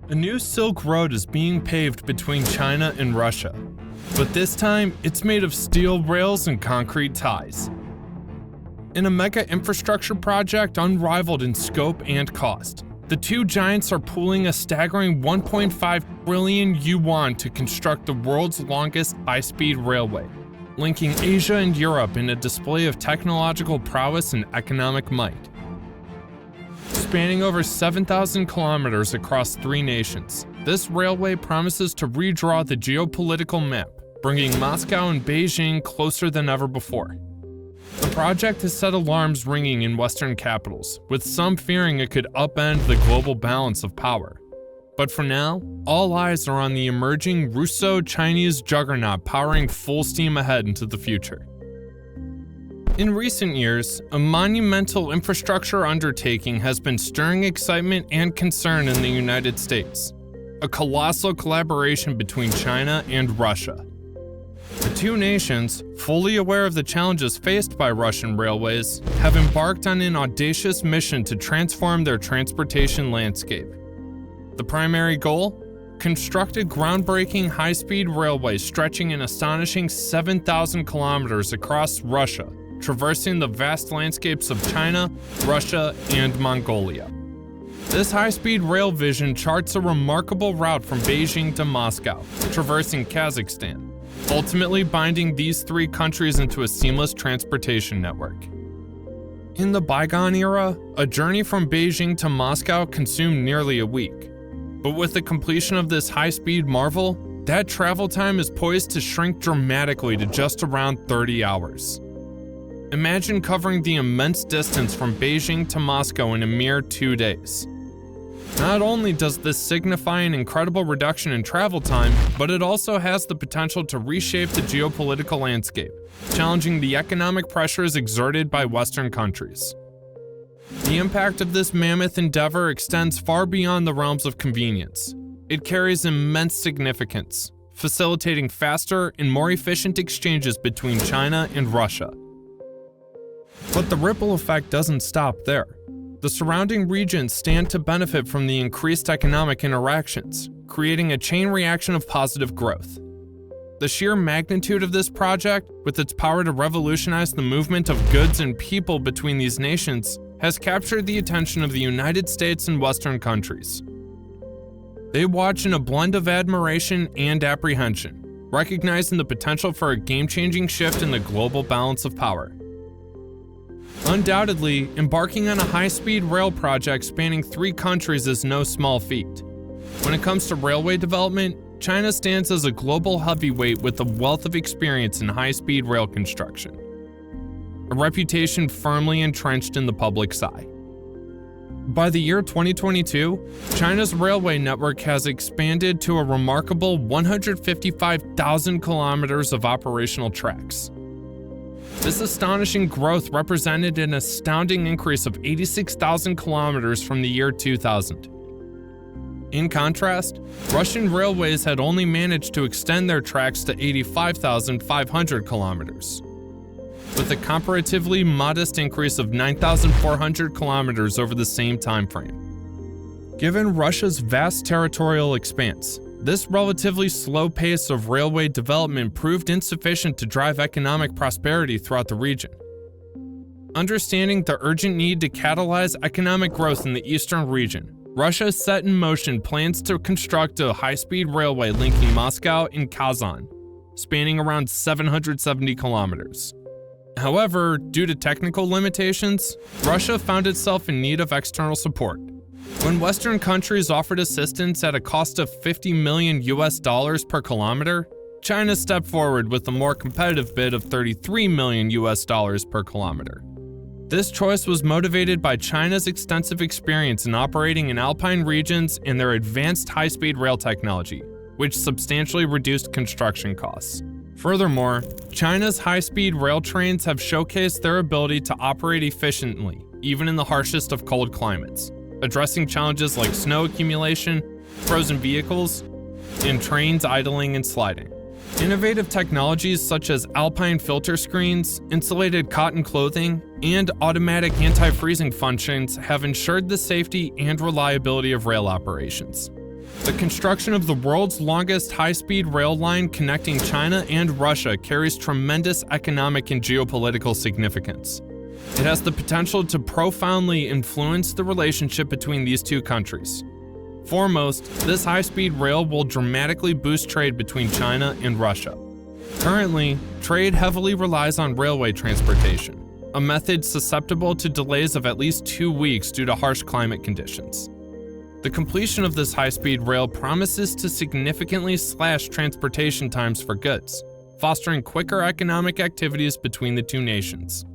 A new Silk Road is being paved between China and Russia, but this time it's made of steel rails and concrete ties. In a mega infrastructure project unrivaled in scope and cost, the two giants are pooling a staggering 1.5 trillion yuan to construct the world's longest high-speed railway, linking Asia and Europe in a display of technological prowess and economic might. Spanning over 7,000 kilometers across 3 nations, this railway promises to redraw the geopolitical map, bringing Moscow and Beijing closer than ever before. The project has set alarms ringing in Western capitals, with some fearing it could upend the global balance of power. But for now, all eyes are on the emerging Russo-Chinese juggernaut powering full steam ahead into the future. In recent years, a monumental infrastructure undertaking has been stirring excitement and concern in the United States: a colossal collaboration between China and Russia. The two nations, fully aware of the challenges faced by Russian railways, have embarked on an audacious mission to transform their transportation landscape. The primary goal? Construct a groundbreaking high-speed railway stretching an astonishing 7,000 kilometers across Russia, traversing the vast landscapes of China, Russia, and Mongolia. This high-speed rail vision charts a remarkable route from Beijing to Moscow, traversing Kazakhstan, ultimately binding these 3 countries into a seamless transportation network. In the bygone era, a journey from Beijing to Moscow consumed nearly a week. But with the completion of this high-speed marvel, that travel time is poised to shrink dramatically to just around 30 hours. Imagine covering the immense distance from Beijing to Moscow in a mere 2 days. Not only does this signify an incredible reduction in travel time, but it also has the potential to reshape the geopolitical landscape, challenging the economic pressures exerted by Western countries. The impact of this mammoth endeavor extends far beyond the realms of convenience. It carries immense significance, facilitating faster and more efficient exchanges between China and Russia. But the ripple effect doesn't stop there. The surrounding regions stand to benefit from the increased economic interactions, creating a chain reaction of positive growth. The sheer magnitude of this project, with its power to revolutionize the movement of goods and people between these nations, has captured the attention of the United States and Western countries. They watch in a blend of admiration and apprehension, recognizing the potential for a game-changing shift in the global balance of power. Undoubtedly, embarking on a high-speed rail project spanning 3 countries is no small feat. When it comes to railway development, China stands as a global heavyweight with a wealth of experience in high-speed rail construction, a reputation firmly entrenched in the public's eye. By the year 2022, China's railway network has expanded to a remarkable 155,000 kilometers of operational tracks. This astonishing growth represented an astounding increase of 86,000 kilometers from the year 2000. In contrast, Russian railways had only managed to extend their tracks to 85,500 kilometers, with a comparatively modest increase of 9,400 kilometers over the same time frame. Given Russia's vast territorial expanse, this relatively slow pace of railway development proved insufficient to drive economic prosperity throughout the region. Understanding the urgent need to catalyze economic growth in the eastern region, Russia set in motion plans to construct a high-speed railway linking Moscow and Kazan, spanning around 770 kilometers. However, due to technical limitations, Russia found itself in need of external support. When Western countries offered assistance at a cost of $50 million per kilometer, China stepped forward with a more competitive bid of $33 million per kilometer. This choice was motivated by China's extensive experience in operating in alpine regions and their advanced high-speed rail technology, which substantially reduced construction costs. Furthermore, China's high-speed rail trains have showcased their ability to operate efficiently, even in the harshest of cold climates, addressing challenges like snow accumulation, frozen vehicles, and trains idling and sliding. Innovative technologies such as alpine filter screens, insulated cotton clothing, and automatic anti-freezing functions have ensured the safety and reliability of rail operations. The construction of the world's longest high-speed rail line connecting China and Russia carries tremendous economic and geopolitical significance. It has the potential to profoundly influence the relationship between these two countries. Foremost, this high-speed rail will dramatically boost trade between China and Russia. Currently, trade heavily relies on railway transportation, a method susceptible to delays of at least 2 weeks due to harsh climate conditions. The completion of this high-speed rail promises to significantly slash transportation times for goods, fostering quicker economic activities between the two nations.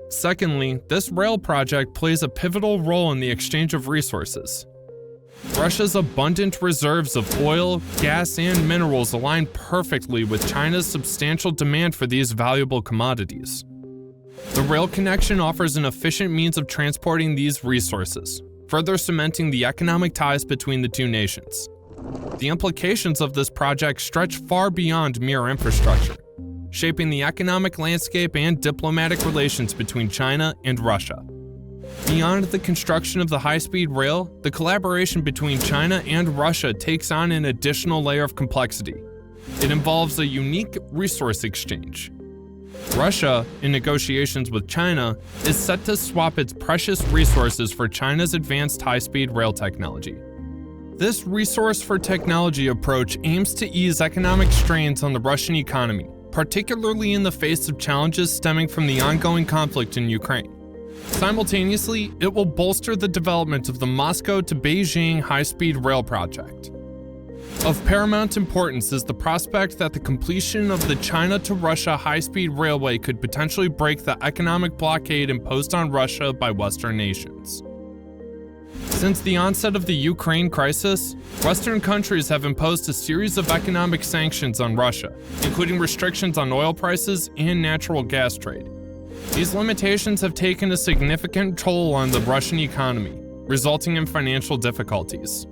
Secondly, this rail project plays a pivotal role in the exchange of resources. Russia's abundant reserves of oil, gas, and minerals align perfectly with China's substantial demand for these valuable commodities. The rail connection offers an efficient means of transporting these resources, further cementing the economic ties between the two nations. The implications of this project stretch far beyond mere infrastructure, shaping the economic landscape and diplomatic relations between China and Russia. Beyond the construction of the high-speed rail, the collaboration between China and Russia takes on an additional layer of complexity. It involves a unique resource exchange. Russia, in negotiations with China, is set to swap its precious resources for China's advanced high-speed rail technology. This resource-for-technology approach aims to ease economic strains on the Russian economy, particularly in the face of challenges stemming from the ongoing conflict in Ukraine. Simultaneously, it will bolster the development of the Moscow to Beijing high-speed rail project. Of paramount importance is the prospect that the completion of the China to Russia high-speed railway could potentially break the economic blockade imposed on Russia by Western nations. Since the onset of the Ukraine crisis, Western countries have imposed a series of economic sanctions on Russia, including restrictions on oil prices and natural gas trade. These limitations have taken a significant toll on the Russian economy, resulting in financial difficulties.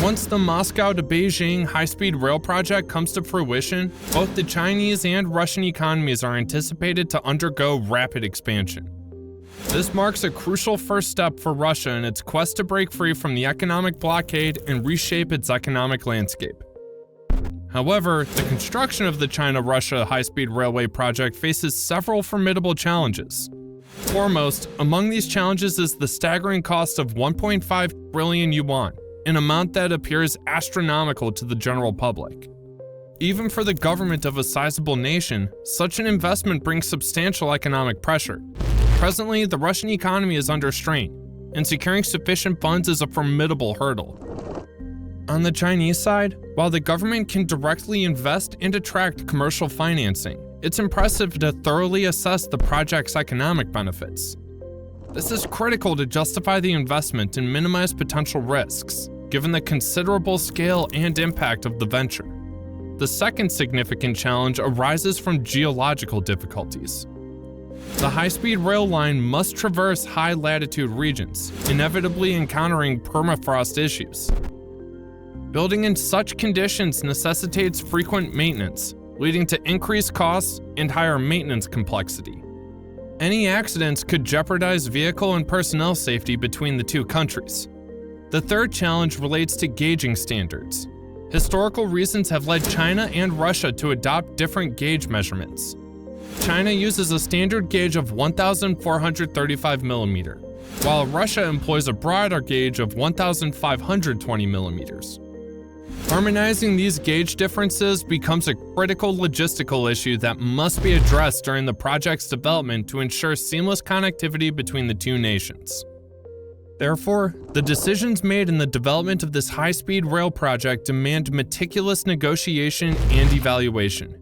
Once the Moscow to Beijing high-speed rail project comes to fruition, both the Chinese and Russian economies are anticipated to undergo rapid expansion. This marks a crucial first step for Russia in its quest to break free from the economic blockade and reshape its economic landscape. However, the construction of the China-Russia high-speed railway project faces several formidable challenges. Foremost, among these challenges is the staggering cost of 1.5 trillion yuan, an amount that appears astronomical to the general public. Even for the government of a sizable nation, such an investment brings substantial economic pressure. Presently, the Russian economy is under strain, and securing sufficient funds is a formidable hurdle. On the Chinese side, while the government can directly invest and attract commercial financing, it's impressive to thoroughly assess the project's economic benefits. This is critical to justify the investment and minimize potential risks, given the considerable scale and impact of the venture. The second significant challenge arises from geological difficulties. The high-speed rail line must traverse high-latitude regions, inevitably encountering permafrost issues. Building in such conditions necessitates frequent maintenance, leading to increased costs and higher maintenance complexity. Any accidents could jeopardize vehicle and personnel safety between the two countries. The third challenge relates to gauging standards. Historical reasons have led China and Russia to adopt different gauge measurements. China uses a standard gauge of 1,435 mm, while Russia employs a broader gauge of 1,520 mm. Harmonizing these gauge differences becomes a critical logistical issue that must be addressed during the project's development to ensure seamless connectivity between the two nations. Therefore, the decisions made in the development of this high-speed rail project demand meticulous negotiation and evaluation.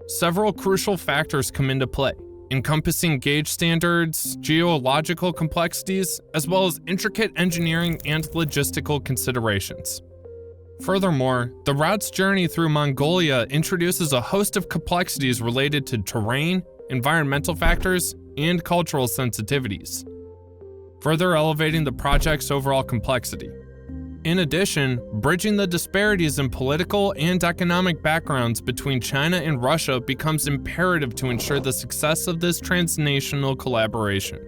Several crucial factors come into play, encompassing gauge standards, geological complexities, as well as intricate engineering and logistical considerations. Furthermore, the route's journey through Mongolia introduces a host of complexities related to terrain, environmental factors, and cultural sensitivities, further elevating the project's overall complexity. In addition, bridging the disparities in political and economic backgrounds between China and Russia becomes imperative to ensure the success of this transnational collaboration.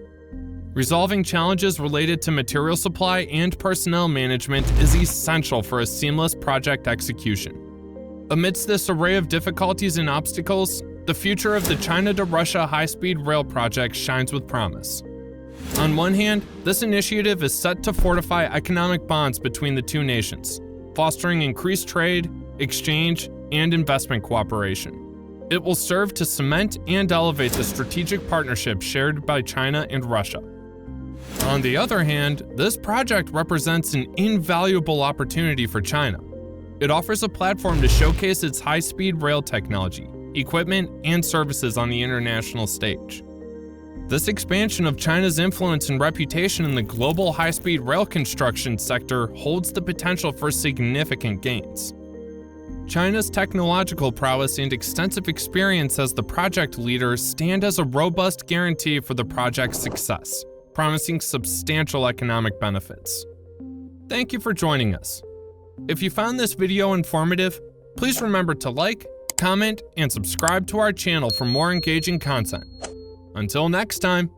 Resolving challenges related to material supply and personnel management is essential for a seamless project execution. Amidst this array of difficulties and obstacles, the future of the China to Russia high-speed rail project shines with promise. On one hand, this initiative is set to fortify economic bonds between the two nations, fostering increased trade, exchange, and investment cooperation. It will serve to cement and elevate the strategic partnership shared by China and Russia. On the other hand, this project represents an invaluable opportunity for China. It offers a platform to showcase its high-speed rail technology, equipment, and services on the international stage. This expansion of China's influence and reputation in the global high-speed rail construction sector holds the potential for significant gains. China's technological prowess and extensive experience as the project leader stand as a robust guarantee for the project's success, promising substantial economic benefits. Thank you for joining us. If you found this video informative, please remember to like, comment, and subscribe to our channel for more engaging content. Until next time.